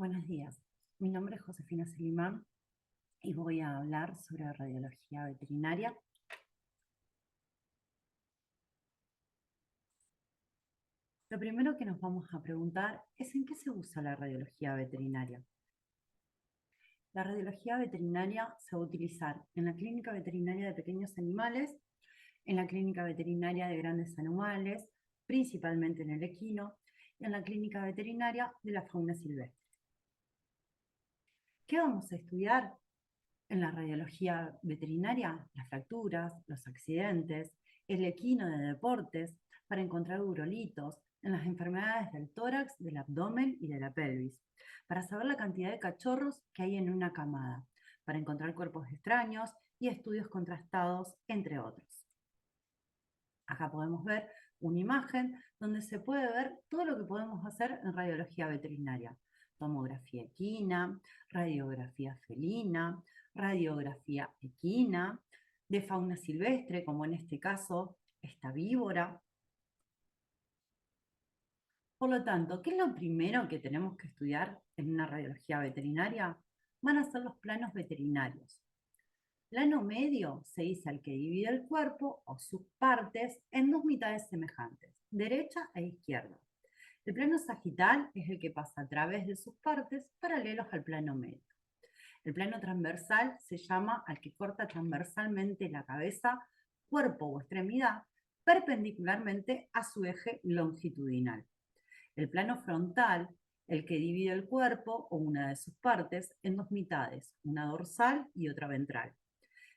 Buenos días, mi nombre es Josefina Selimán y voy a hablar sobre radiología veterinaria. Lo primero que nos vamos a preguntar es ¿en qué se usa la radiología veterinaria? La radiología veterinaria se va a utilizar en la clínica veterinaria de pequeños animales, en la clínica veterinaria de grandes animales, principalmente en el equino, y en la clínica veterinaria de la fauna silvestre. ¿Qué vamos a estudiar en la radiología veterinaria? Las fracturas, los accidentes, el equino de deportes, para encontrar urolitos, en las enfermedades del tórax, del abdomen y de la pelvis, para saber la cantidad de cachorros que hay en una camada, para encontrar cuerpos extraños y estudios contrastados, entre otros. Acá podemos ver una imagen donde se puede ver todo lo que podemos hacer en radiología veterinaria. Tomografía equina, radiografía felina, radiografía equina, de fauna silvestre, como en este caso esta víbora. Por lo tanto, ¿qué es lo primero que tenemos que estudiar en una radiología veterinaria? Van a ser los planos veterinarios. Plano medio se dice al que divide el cuerpo o sus partes en dos mitades semejantes, derecha e izquierda. El plano sagital es el que pasa a través de sus partes paralelos al plano medio. El plano transversal se llama al que corta transversalmente la cabeza, cuerpo o extremidad perpendicularmente a su eje longitudinal. El plano frontal, el que divide el cuerpo o una de sus partes en dos mitades, una dorsal y otra ventral.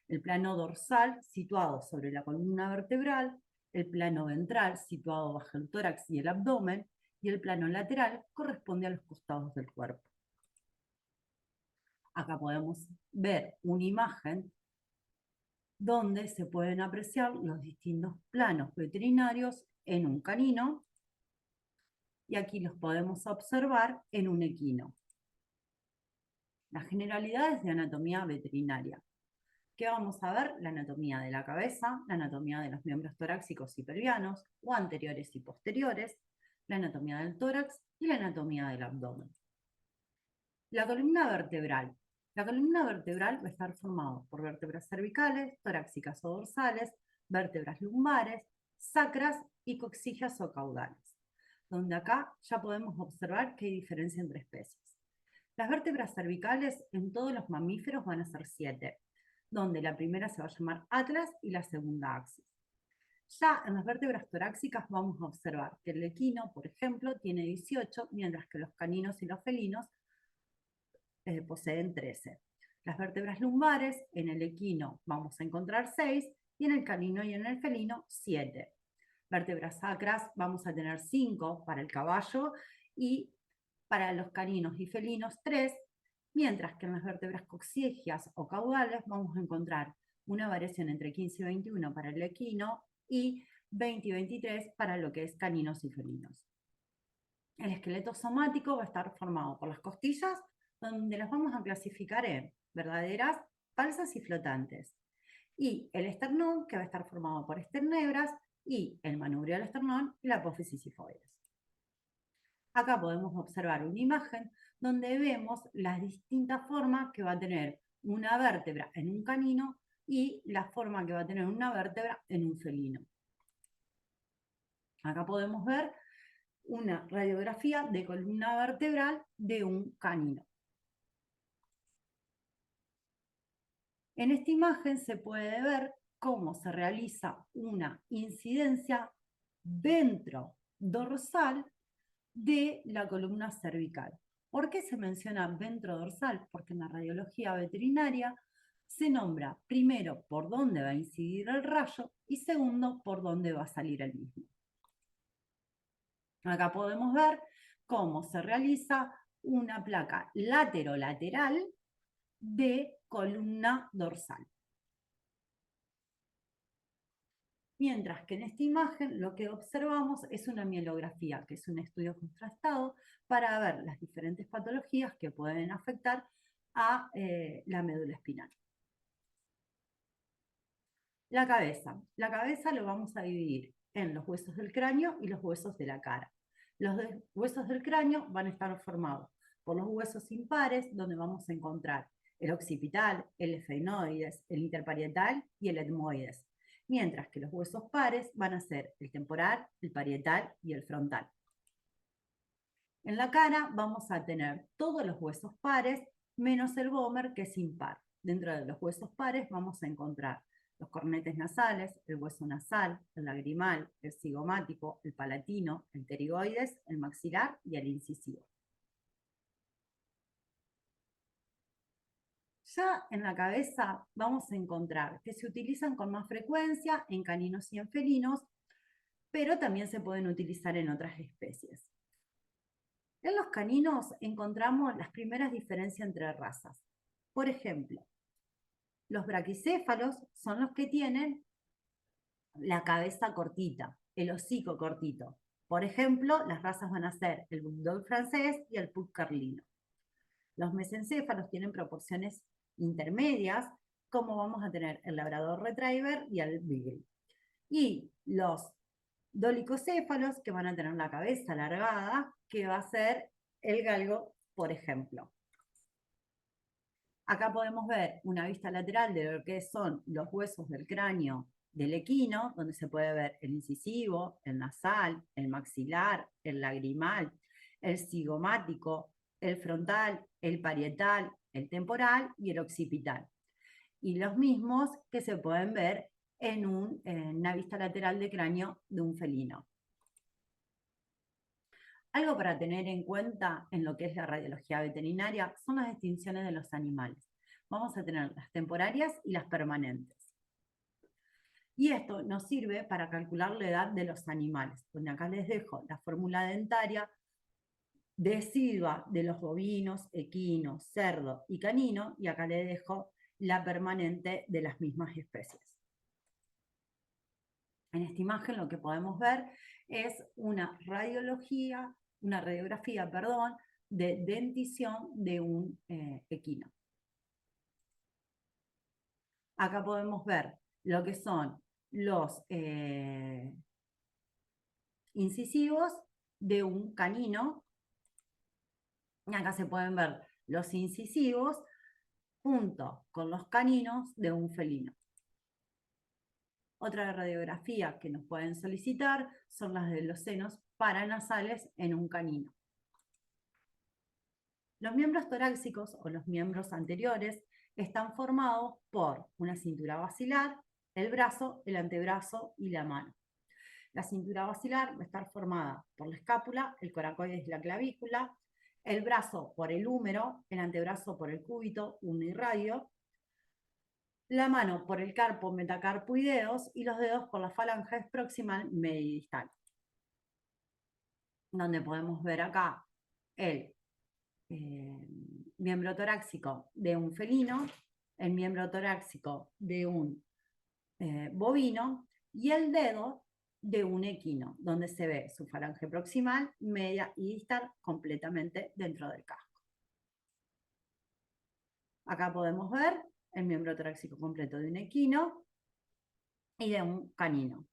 El plano dorsal situado sobre la columna vertebral, el plano ventral situado bajo el tórax y el abdomen, y el plano lateral corresponde a los costados del cuerpo. Acá podemos ver una imagen donde se pueden apreciar los distintos planos veterinarios en un canino, y aquí los podemos observar en un equino. Las generalidades de anatomía veterinaria. ¿Qué vamos a ver? La anatomía de la cabeza, la anatomía de los miembros torácicos y pelvianos, o anteriores y posteriores, la anatomía del tórax y la anatomía del abdomen. La columna vertebral. La columna vertebral va a estar formada por vértebras cervicales, torácicas o dorsales, vértebras lumbares, sacras y coxillas o caudales, donde acá ya podemos observar que hay diferencia entre especies. Las vértebras cervicales en todos los mamíferos van a ser 7, donde la primera se va a llamar atlas y la segunda axis. Ya en las vértebras torácicas vamos a observar que el equino, por ejemplo, tiene 18, mientras que los caninos y los felinos poseen 13. Las vértebras lumbares, en el equino vamos a encontrar 6 y en el canino y en el felino 7. Vértebras sacras vamos a tener 5 para el caballo y para los caninos y felinos 3, mientras que en las vértebras coxigias o caudales vamos a encontrar una variación entre 15 y 21 para el equino y 20 y 23 para lo que es caninos y felinos. El esqueleto somático va a estar formado por las costillas, donde las vamos a clasificar en verdaderas, falsas y flotantes. Y el esternón, que va a estar formado por esternebras, y el manubrio del esternón y la apófisis sifoides. Acá podemos observar una imagen donde vemos las distintas formas que va a tener una vértebra en un canino y la forma que va a tener una vértebra en un felino. Acá podemos ver una radiografía de columna vertebral de un canino. En esta imagen se puede ver cómo se realiza una incidencia ventrodorsal de la columna cervical. ¿Por qué se menciona ventrodorsal? Porque en la radiología veterinaria se nombra primero por dónde va a incidir el rayo y segundo por dónde va a salir el mismo. Acá podemos ver cómo se realiza una placa laterolateral de columna dorsal. Mientras que en esta imagen lo que observamos es una mielografía, que es un estudio contrastado para ver las diferentes patologías que pueden afectar a la médula espinal. La cabeza. La cabeza lo vamos a dividir en los huesos del cráneo y los huesos de la cara. Los huesos del cráneo van a estar formados por los huesos impares, donde vamos a encontrar el occipital, el efenoides, el interparietal y el etmoides, mientras que los huesos pares van a ser el temporal, el parietal y el frontal. En la cara vamos a tener todos los huesos pares, menos el vomer, que es impar. Dentro de los huesos pares vamos a encontrar los cornetes nasales, el hueso nasal, el lagrimal, el cigomático, el palatino, el pterigoides, el maxilar y el incisivo. Ya en la cabeza vamos a encontrar que se utilizan con más frecuencia en caninos y en felinos, pero también se pueden utilizar en otras especies. En los caninos encontramos las primeras diferencias entre razas. Por ejemplo, los braquicéfalos son los que tienen la cabeza cortita, el hocico cortito. Por ejemplo, las razas van a ser el bulldog francés y el pug carlino. Los mesencéfalos tienen proporciones intermedias, como vamos a tener el labrador retriever y el beagle. Y los dolicocéfalos, que van a tener la cabeza alargada, que va a ser el galgo, por ejemplo. Acá podemos ver una vista lateral de lo que son los huesos del cráneo del equino, donde se puede ver el incisivo, el nasal, el maxilar, el lagrimal, el cigomático, el frontal, el parietal, el temporal y el occipital. Y los mismos que se pueden ver en una vista lateral de cráneo de un felino. Algo para tener en cuenta en lo que es la radiología veterinaria son las distinciones de los animales. Vamos a tener las temporarias y las permanentes. Y esto nos sirve para calcular la edad de los animales, donde acá les dejo la fórmula dentaria decidua de los bovinos, equinos, cerdo y canino, y acá les dejo la permanente de las mismas especies. En esta imagen lo que podemos ver es una radiografía, de dentición de un equino. Acá podemos ver lo que son los incisivos de un canino. Y acá se pueden ver los incisivos junto con los caninos de un felino. Otra radiografía que nos pueden solicitar son las de los senos paranasales en un canino. Los miembros torácicos o los miembros anteriores están formados por una cintura basilar, el brazo, el antebrazo y la mano. La cintura basilar va a estar formada por la escápula, el coracoides y la clavícula, el brazo por el húmero, el antebrazo por el cúbito, unirradio, la mano por el carpo, metacarpo y dedos, y los dedos por las falanges proximal, media y distal. Donde podemos ver acá el miembro torácico de un felino, el miembro torácico de un bovino y el dedo de un equino, donde se ve su falange proximal, media y distal completamente dentro del casco. Acá podemos ver el miembro torácico completo de un equino y de un canino.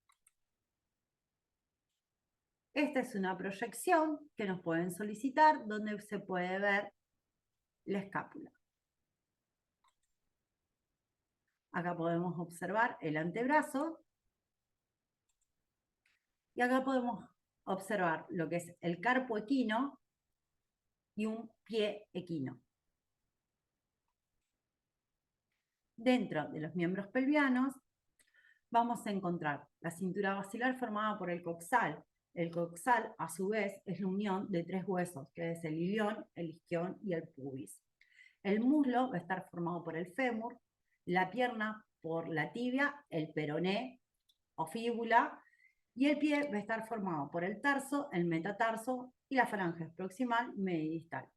Esta es una proyección que nos pueden solicitar donde se puede ver la escápula. Acá podemos observar el antebrazo y acá podemos observar lo que es el carpo equino y un pie equino. Dentro de los miembros pelvianos vamos a encontrar la cintura basilar formada por el coxal. El coxal, a su vez, es la unión de tres huesos, que es el ilión, el isquión y el pubis. El muslo va a estar formado por el fémur, la pierna por la tibia, el peroné o fíbula, y el pie va a estar formado por el tarso, el metatarso y la falange proximal, media y distal.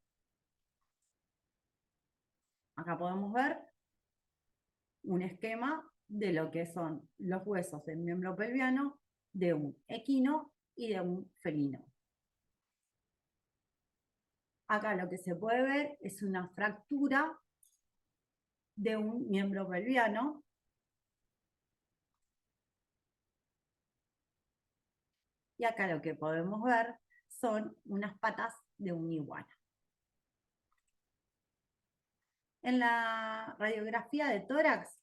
Acá podemos ver un esquema de lo que son los huesos del miembro pelviano de un equino y de un felino. Acá lo que se puede ver es una fractura de un miembro pelviano. Y acá lo que podemos ver son unas patas de un iguana. En la radiografía de tórax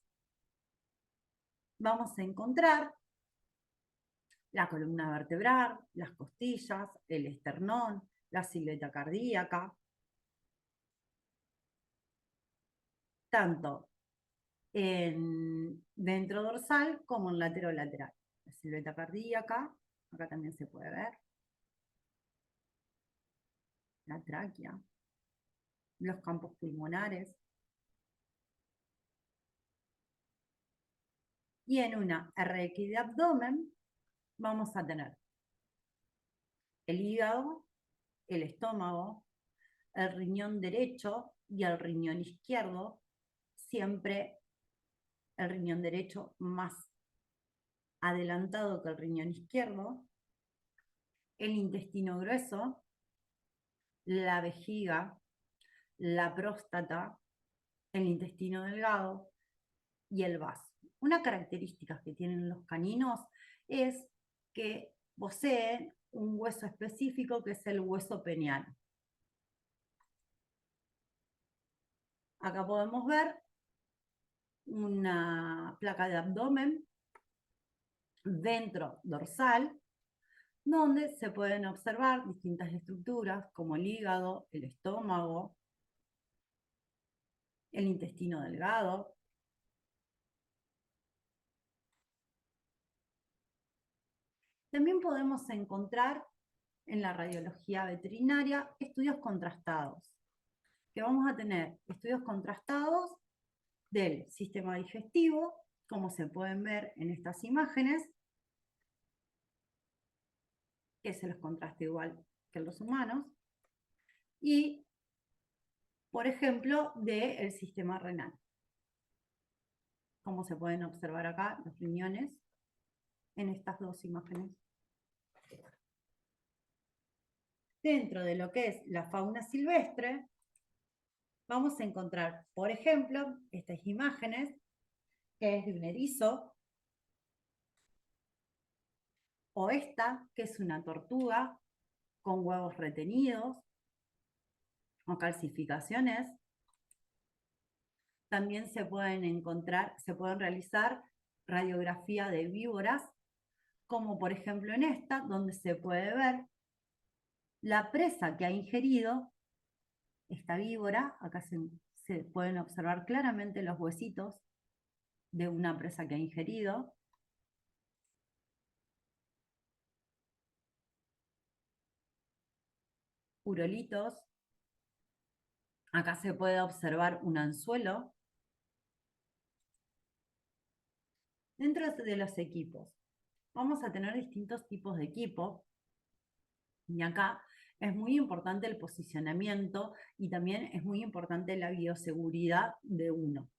vamos a encontrar la columna vertebral, las costillas, el esternón, la silueta cardíaca, tanto en dentro dorsal como en lateral. La silueta cardíaca, acá también se puede ver, la tráquea, los campos pulmonares. Y en una RX de abdomen vamos a tener el hígado, el estómago, el riñón derecho y el riñón izquierdo, siempre el riñón derecho más adelantado que el riñón izquierdo, el intestino grueso, la vejiga, la próstata, el intestino delgado y el vaso. Una característica que tienen los caninos es que poseen un hueso específico que es el hueso peniano. Acá podemos ver una placa de abdomen dentro dorsal, donde se pueden observar distintas estructuras como el hígado, el estómago, el intestino delgado. También podemos encontrar en la radiología veterinaria estudios contrastados, que vamos a tener estudios contrastados del sistema digestivo, como se pueden ver en estas imágenes, que se los contrasta igual que en los humanos, y, por ejemplo, del sistema renal. Como se pueden observar acá, los riñones en estas dos imágenes. Dentro de lo que es la fauna silvestre, vamos a encontrar, por ejemplo, estas imágenes, que es de un erizo, o esta, que es una tortuga con huevos retenidos, o calcificaciones. También se pueden encontrar, se pueden realizar radiografía de víboras, como por ejemplo en esta, donde se puede ver la presa que ha ingerido esta víbora. Acá se pueden observar claramente los huesitos de una presa que ha ingerido. Urolitos. Acá se puede observar un anzuelo. Dentro de los equipos, vamos a tener distintos tipos de equipo. Y acá es muy importante el posicionamiento y también es muy importante la bioseguridad de uno.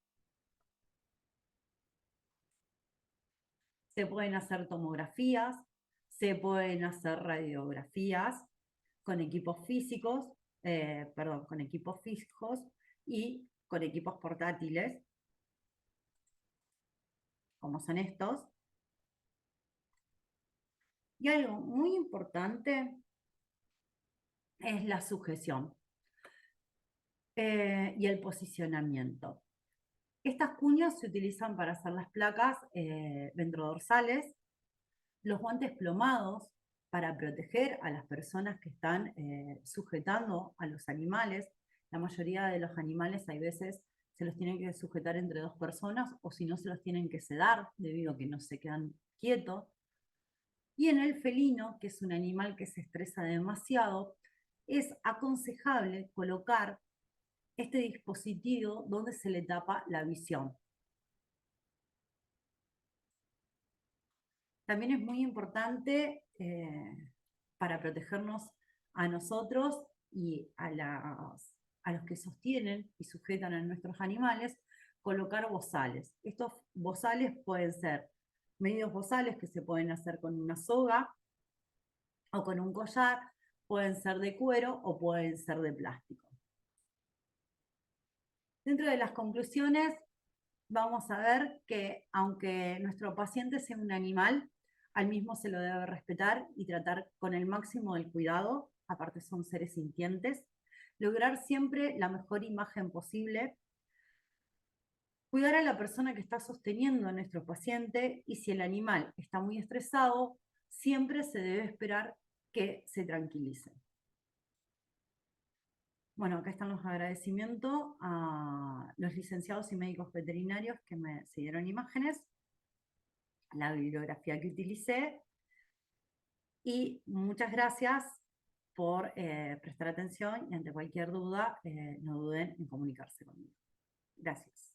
Se pueden hacer tomografías, se pueden hacer radiografías con equipos físicos, con equipos fijos y con equipos portátiles, como son estos. Y algo muy importante es la sujeción y el posicionamiento. Estas cuñas se utilizan para hacer las placas ventrodorsales, los guantes plomados para proteger a las personas que están sujetando a los animales. La mayoría de los animales hay veces se los tienen que sujetar entre dos personas o si no se los tienen que sedar debido a que no se quedan quietos. Y en el felino, que es un animal que se estresa demasiado, es aconsejable colocar este dispositivo donde se le tapa la visión. También es muy importante para protegernos a nosotros y a los que sostienen y sujetan a nuestros animales, colocar bozales. Estos bozales pueden ser medios bozales que se pueden hacer con una soga o con un collar, pueden ser de cuero o pueden ser de plástico. Dentro de las conclusiones, vamos a ver que aunque nuestro paciente sea un animal, al mismo se lo debe respetar y tratar con el máximo del cuidado, aparte son seres sintientes, lograr siempre la mejor imagen posible, Cuidar a la persona que está sosteniendo a nuestro paciente y si el animal está muy estresado, siempre se debe esperar que se tranquilice. Bueno, acá están los agradecimientos a los licenciados y médicos veterinarios que me dieron imágenes, la bibliografía que utilicé y muchas gracias por prestar atención y ante cualquier duda no duden en comunicarse conmigo. Gracias.